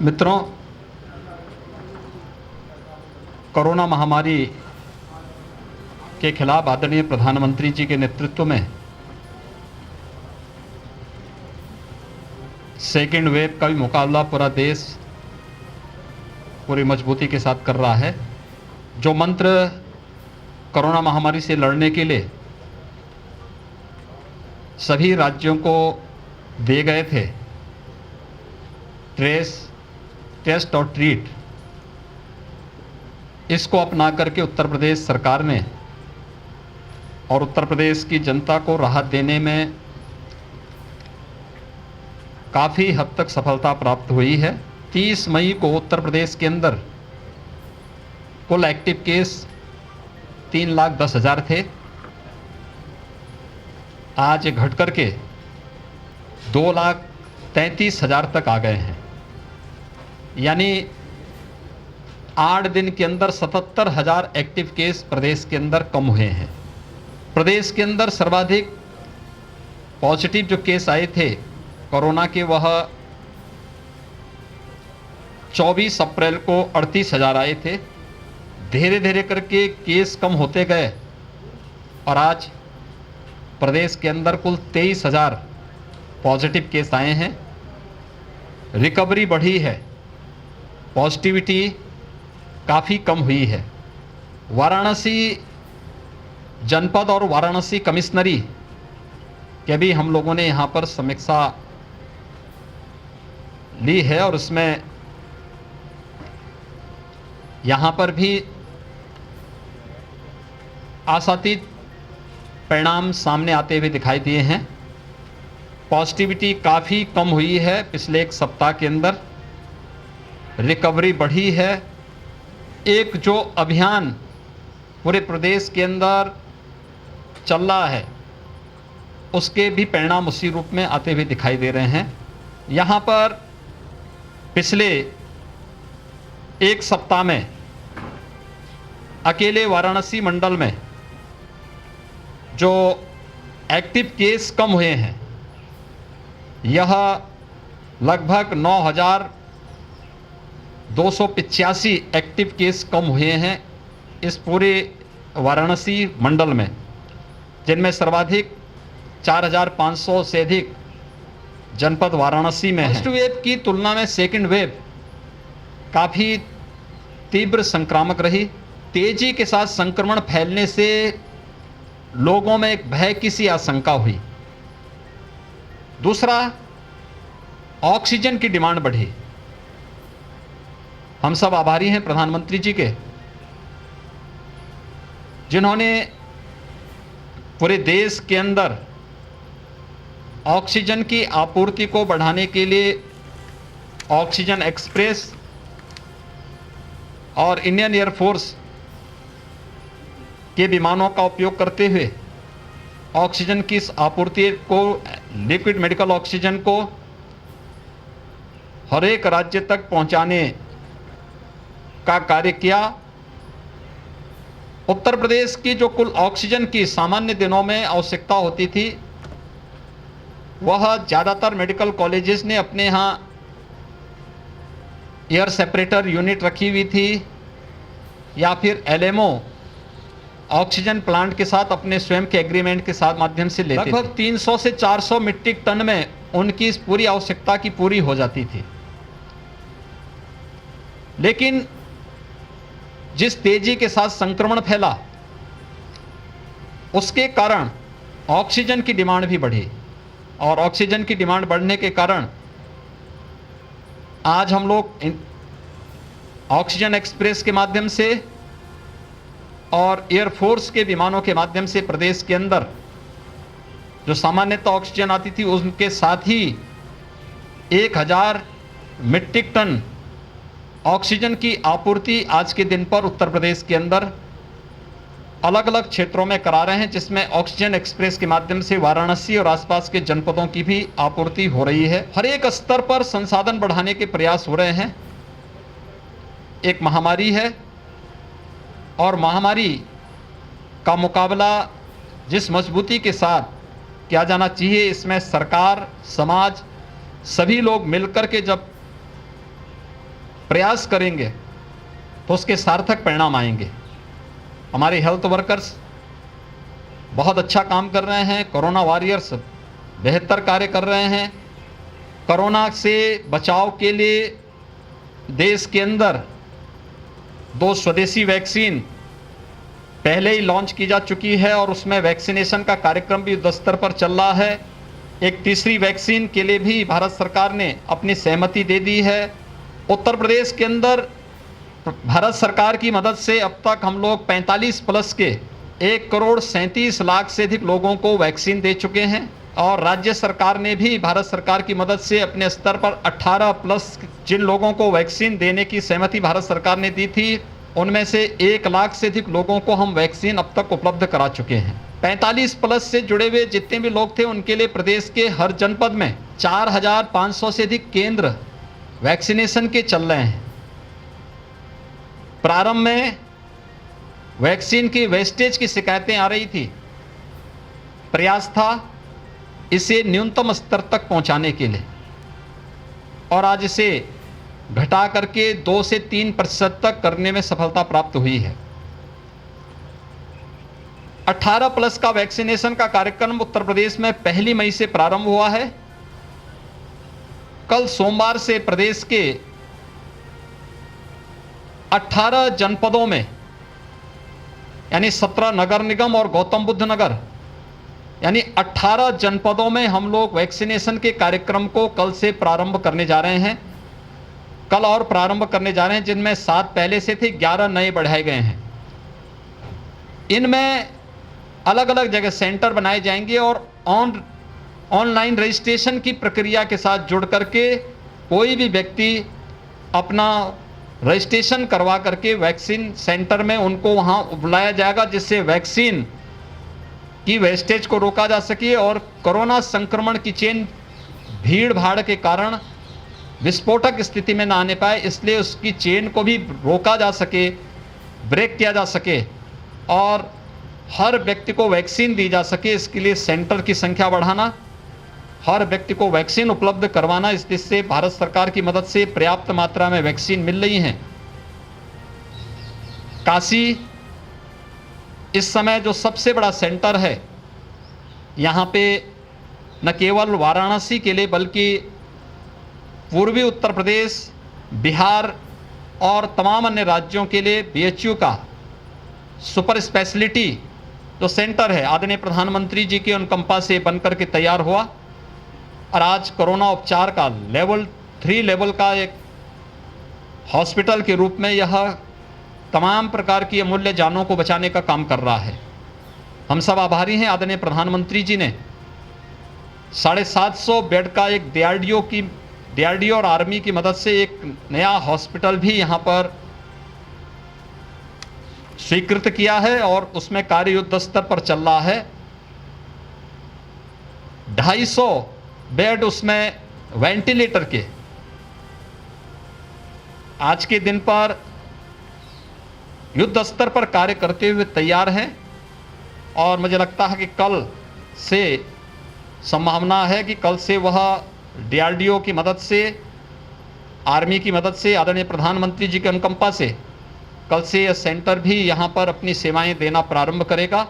मित्रों, कोरोना महामारी के खिलाफ आदरणीय प्रधानमंत्री जी के नेतृत्व में सेकेंड वेव का भी मुकाबला पूरा देश पूरी मजबूती के साथ कर रहा है। जो मंत्र कोरोना महामारी से लड़ने के लिए सभी राज्यों को दिए गए थे, ट्रेस, टेस्ट और ट्रीट, इसको अपना करके उत्तर प्रदेश सरकार ने और उत्तर प्रदेश की जनता को राहत देने में काफ़ी हद तक सफलता प्राप्त हुई है। 30 मई को उत्तर प्रदेश के अंदर कुल एक्टिव केस 3,10,000 थे। आज घट करके 2,33,000 तक आ गए हैं, यानी 8 दिन के अंदर 77,000 एक्टिव केस प्रदेश के अंदर कम हुए हैं। प्रदेश के अंदर सर्वाधिक पॉजिटिव जो केस आए थे कोरोना के, वह 24 अप्रैल को 38,000 आए थे। धीरे धीरे करके केस कम होते गए और आज प्रदेश के अंदर कुल 23,000 पॉजिटिव केस आए हैं। रिकवरी बढ़ी है, पॉजिटिविटी काफ़ी कम हुई है। वाराणसी जनपद और वाराणसी कमिश्नरी के भी हम लोगों ने यहाँ पर समीक्षा ली है और उसमें यहाँ पर भी आशातीत परिणाम सामने आते हुए दिखाई दिए हैं। पॉजिटिविटी काफ़ी कम हुई है पिछले एक सप्ताह के अंदर, रिकवरी बढ़ी है। एक जो अभियान पूरे प्रदेश के अंदर चल रहा है, उसके भी परिणाम उसी रूप में आते हुए दिखाई दे रहे हैं। यहाँ पर पिछले एक सप्ताह में अकेले वाराणसी मंडल में जो एक्टिव केस कम हुए हैं, यह लगभग 9,285 एक्टिव केस कम हुए हैं इस पूरे वाराणसी मंडल में, जिनमें सर्वाधिक 4,500 से अधिक जनपद वाराणसी में है। फर्स्ट वेव की तुलना में सेकंड वेव काफ़ी तीव्र संक्रामक रही। तेजी के साथ संक्रमण फैलने से लोगों में एक भय की सी आशंका हुई। दूसरा, ऑक्सीजन की डिमांड बढ़ी। हम सब आभारी हैं प्रधानमंत्री जी के, जिन्होंने पूरे देश के अंदर ऑक्सीजन की आपूर्ति को बढ़ाने के लिए ऑक्सीजन एक्सप्रेस और इंडियन एयरफोर्स के विमानों का उपयोग करते हुए ऑक्सीजन की इस आपूर्ति को, लिक्विड मेडिकल ऑक्सीजन को हर एक राज्य तक पहुंचाने का कार्य किया। उत्तर प्रदेश की जो कुल ऑक्सीजन की सामान्य दिनों में आवश्यकता होती थी, वह ज़्यादातर मेडिकल कॉलेजेस ने अपने यहाँ एयर सेपरेटर यूनिट रखी हुई थी या फिर LMO ऑक्सीजन प्लांट के साथ अपने स्वयं के एग्रीमेंट के साथ माध्यम से लेते थे। लगभग 300 से 400 मीट्रिक टन में उनकी इस पूरी आवश्यकता की पूरी हो जाती थी। लेकिन जिस तेजी के साथ संक्रमण फैला, उसके कारण ऑक्सीजन की डिमांड भी बढ़ी और ऑक्सीजन की डिमांड बढ़ने के कारण आज हम लोग ऑक्सीजन एक्सप्रेस के माध्यम से और एयरफोर्स के विमानों के माध्यम से प्रदेश के अंदर जो सामान्यतः ऑक्सीजन आती थी, उनके साथ ही 1,000 मीट्रिक टन ऑक्सीजन की आपूर्ति आज के दिन पर उत्तर प्रदेश के अंदर अलग अलग क्षेत्रों में करा रहे हैं, जिसमें ऑक्सीजन एक्सप्रेस के माध्यम से वाराणसी और आसपास के जनपदों की भी आपूर्ति हो रही है। हर एक स्तर पर संसाधन बढ़ाने के प्रयास हो रहे हैं। एक महामारी है और महामारी का मुकाबला जिस मजबूती के साथ किया जाना चाहिए, इसमें सरकार, समाज, सभी लोग मिलकर के जब प्रयास करेंगे तो उसके सार्थक परिणाम आएंगे। हमारे हेल्थ वर्कर्स बहुत अच्छा काम कर रहे हैं, कोरोना वॉरियर्स बेहतर कार्य कर रहे हैं। कोरोना से बचाव के लिए देश के अंदर 2 स्वदेशी वैक्सीन पहले ही लॉन्च की जा चुकी है और उसमें वैक्सीनेशन का कार्यक्रम भी युद्ध स्तर पर चल रहा है। एक तीसरी वैक्सीन के लिए भी भारत सरकार ने अपनी सहमति दे दी है। उत्तर प्रदेश के अंदर भारत सरकार की मदद से अब तक हम लोग 45 प्लस के 1,37,00,000 से अधिक लोगों को वैक्सीन दे चुके हैं और राज्य सरकार ने भी भारत सरकार की मदद से अपने स्तर पर 18 प्लस जिन लोगों को वैक्सीन देने की सहमति भारत सरकार ने दी थी, उनमें से 1 लाख से अधिक लोगों को हम वैक्सीन अब तक उपलब्ध करा चुके हैं। 45 प्लस से जुड़े हुए जितने भी लोग थे उनके लिए प्रदेश के हर जनपद में 4,500 से अधिक केंद्र वैक्सीनेशन के चल रहे हैं। प्रारंभ में वैक्सीन की वेस्टेज की शिकायतें आ रही थी, प्रयास था इसे न्यूनतम स्तर तक पहुंचाने के लिए और आज इसे घटा करके 2 से 3% तक करने में सफलता प्राप्त हुई है। 18 प्लस का वैक्सीनेशन का कार्यक्रम उत्तर प्रदेश में 1 मई से प्रारंभ हुआ है। कल सोमवार से प्रदेश के 18 जनपदों में यानी 17 नगर निगम और गौतम बुद्ध नगर यानी 18 जनपदों में हम लोग वैक्सीनेशन के कार्यक्रम को कल से प्रारंभ करने जा रहे हैं। कल और प्रारंभ करने जा रहे हैं, जिनमें 7 पहले से थे, 11 नए बढ़ाए गए हैं। इनमें अलग अलग जगह सेंटर बनाए जाएंगे और ऑनलाइन रजिस्ट्रेशन की प्रक्रिया के साथ जुड़ करके कोई भी व्यक्ति अपना रजिस्ट्रेशन करवा करके वैक्सीन सेंटर में उनको वहां बुलाया जाएगा, जिससे वैक्सीन की वेस्टेज को रोका जा सके और कोरोना संक्रमण की चेन भीड़ भाड़ के कारण विस्फोटक स्थिति में ना आने पाए, इसलिए उसकी चेन को भी रोका जा सके, ब्रेक किया जा सके और हर व्यक्ति को वैक्सीन दी जा सके। इसके लिए सेंटर की संख्या बढ़ाना, हर व्यक्ति को वैक्सीन उपलब्ध करवाना, इससे भारत सरकार की मदद से पर्याप्त मात्रा में वैक्सीन मिल रही हैं। काशी इस समय जो सबसे बड़ा सेंटर है, यहाँ पे न केवल वाराणसी के लिए बल्कि पूर्वी उत्तर प्रदेश, बिहार और तमाम अन्य राज्यों के लिए बीएचयू का सुपर स्पेशलिटी जो सेंटर है आदरणीय प्रधानमंत्री जी के अनुकंपा से बनकर के तैयार हुआ और आज कोरोना उपचार का लेवल 3 लेवल का एक हॉस्पिटल के रूप में यह तमाम प्रकार की अमूल्य जानों को बचाने का काम कर रहा है। हम सब आभारी हैं, आदरणीय प्रधानमंत्री जी ने 750 बेड का एक डीआरडीओ और आर्मी की मदद से एक नया हॉस्पिटल भी यहाँ पर स्वीकृत किया है और उसमें कार्य युद्ध स्तर पर चल रहा है। 250 बेड उसमें वेंटिलेटर के आज के दिन पर युद्ध स्तर पर कार्य करते हुए तैयार हैं और मुझे लगता है कि कल से संभावना है कि कल से वह डीआरडीओ की मदद से, आर्मी की मदद से, आदरणीय प्रधानमंत्री जी के अनुकंपा से कल से यह सेंटर भी यहाँ पर अपनी सेवाएं देना प्रारंभ करेगा,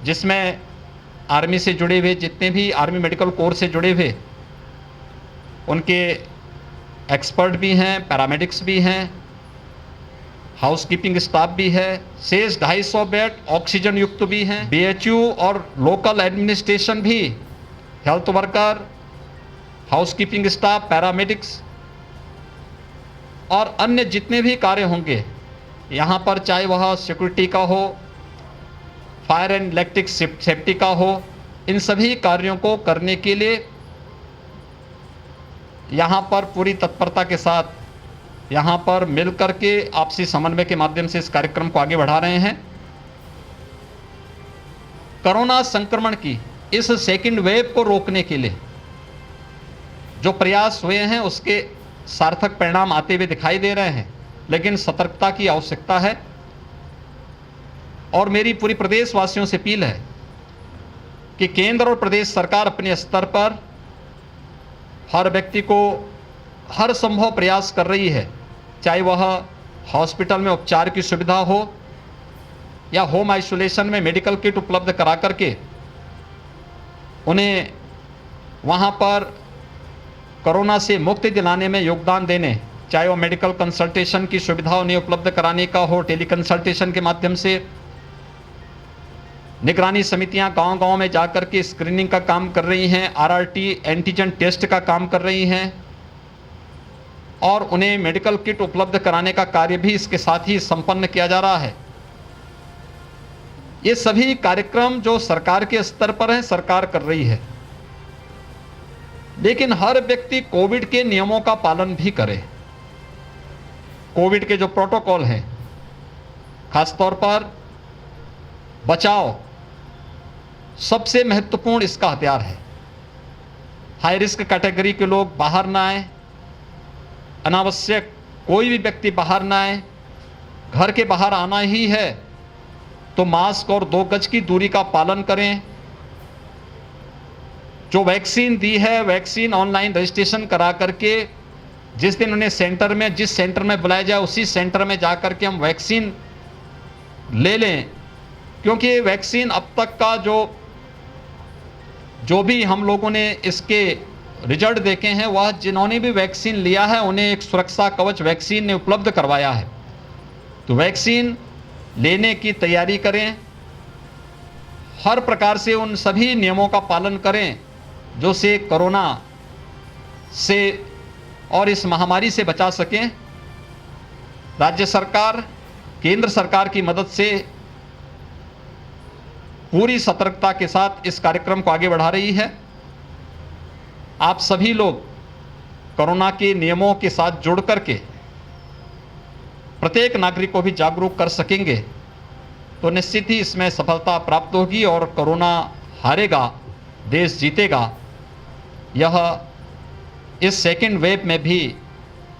जिसमें आर्मी से जुड़े हुए जितने भी आर्मी मेडिकल कोर्स से जुड़े हुए उनके एक्सपर्ट भी हैं, पैरामेडिक्स भी हैं, हाउसकीपिंग स्टाफ भी है। शेष 250 बेड ऑक्सीजन युक्त भी हैं। बीएचयू और लोकल एडमिनिस्ट्रेशन भी, health worker, housekeeping staff, paramedics और अन्य जितने भी कार्य होंगे यहाँ पर, चाहे वह सिक्योरिटी का हो, फायर एंड इलेक्ट्रिक सेफ्टी का हो, इन सभी कार्यों को करने के लिए यहाँ पर पूरी तत्परता के साथ यहाँ पर मिलकर के आपसी समन्वय के माध्यम से इस कार्यक्रम को आगे बढ़ा रहे हैं। कोरोना संक्रमण की इस सेकंड वेव को रोकने के लिए जो प्रयास हुए हैं उसके सार्थक परिणाम आते हुए दिखाई दे रहे हैं, लेकिन सतर्कता की आवश्यकता है और मेरी पूरी प्रदेशवासियों से अपील है कि केंद्र और प्रदेश सरकार अपने स्तर पर हर व्यक्ति को हर संभव प्रयास कर रही है, चाहे वह हॉस्पिटल में उपचार की सुविधा हो या होम आइसोलेशन में मेडिकल किट उपलब्ध करा करके उन्हें वहां पर कोरोना से मुक्ति दिलाने में योगदान देने, चाहे वो मेडिकल कंसल्टेशन की सुविधा उन्हें उपलब्ध कराने का हो, टेली कंसल्टेशन के माध्यम से निगरानी समितियां गांव-गांव में जाकर के स्क्रीनिंग का काम कर रही हैं, आरआरटी एंटीजन टेस्ट का काम कर रही हैं और उन्हें मेडिकल किट उपलब्ध कराने का कार्य भी इसके साथ ही संपन्न किया जा रहा है। ये सभी कार्यक्रम जो सरकार के स्तर पर है, सरकार कर रही है, लेकिन हर व्यक्ति कोविड के नियमों का पालन भी करे। कोविड के जो प्रोटोकॉल हैं, खासतौर पर बचाव सबसे महत्वपूर्ण इसका हथियार है। हाई रिस्क कैटेगरी के लोग बाहर ना आए, अनावश्यक कोई भी व्यक्ति बाहर ना आए। घर के बाहर आना ही है तो मास्क और 2 गज की दूरी का पालन करें। जो वैक्सीन दी है, वैक्सीन ऑनलाइन रजिस्ट्रेशन करा करके जिस दिन उन्हें सेंटर में, जिस सेंटर में बुलाया जाए उसी सेंटर में जाकर के हम वैक्सीन ले लें, क्योंकि वैक्सीन अब तक का जो भी हम लोगों ने इसके रिजल्ट देखे हैं, वह जिन्होंने भी वैक्सीन लिया है उन्हें एक सुरक्षा कवच वैक्सीन ने उपलब्ध करवाया है। तो वैक्सीन लेने की तैयारी करें, हर प्रकार से उन सभी नियमों का पालन करें जो से कोरोना से और इस महामारी से बचा सकें। राज्य सरकार केंद्र सरकार की मदद से पूरी सतर्कता के साथ इस कार्यक्रम को आगे बढ़ा रही है। आप सभी लोग कोरोना के नियमों के साथ जुड़ करके प्रत्येक नागरिक को भी जागरूक कर सकेंगे तो निश्चित ही इसमें सफलता प्राप्त होगी और कोरोना हारेगा, देश जीतेगा। यह इस सेकेंड वेव में भी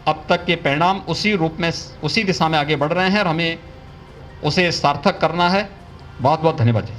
अब तक के परिणाम उसी रूप में, उसी दिशा में आगे बढ़ रहे हैं और हमें उसे सार्थक करना है। बहुत बहुत धन्यवाद जी।